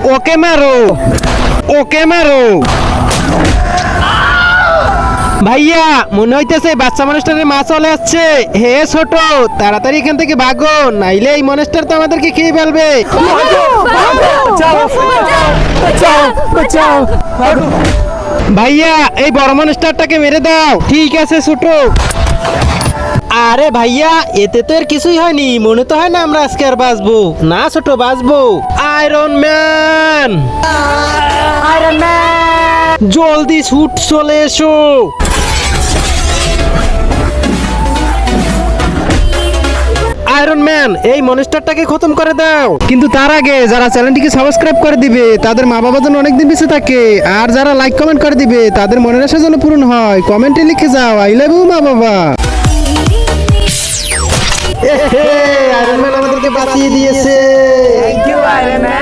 ওকে মারো, ওকে মারো। ভাইয়া মনে হইতেছে বাচ্চা মনস্টারের মা চলে আসছে। হে ছোট, তাড়াতাড়ি এখান থেকে ভাগো, নাইলে এই মনস্টার তো আমাদেরকে খেয়ে ফেলবে। ভাইয়া এই বড় মনস্টারটাকে মেরে দাও। ঠিক আছে ছোট। আরে ভাইয়া এতে তো আর কিছুই হয়নি, মনে তো হয় না আমরা আজকে আর বাঁচবো না। ছোট বাঁচবো। আয়রন ম্যান, আয়রন ম্যান জলদি ছুট চলে এসো। আয়রন ম্যান এই মনস্টারটাকে খতম করে দাও। কিন্তু তার আগে যারা চ্যানেলটিকে সাবস্ক্রাইব করে দিবে তাদের মা বাবা যেন অনেকদিন বেঁচে থাকে, আর যারা লাইক কমেন্ট করে দিবে তাদের মনের আশা যেন পূরণ হয়। কমেন্টে লিখে যাও আই লাভ ইউ মা বাবা। আয়রন ম্যান আমাদেরকে বাঁচিয়ে দিয়েছে। Thank you iron man.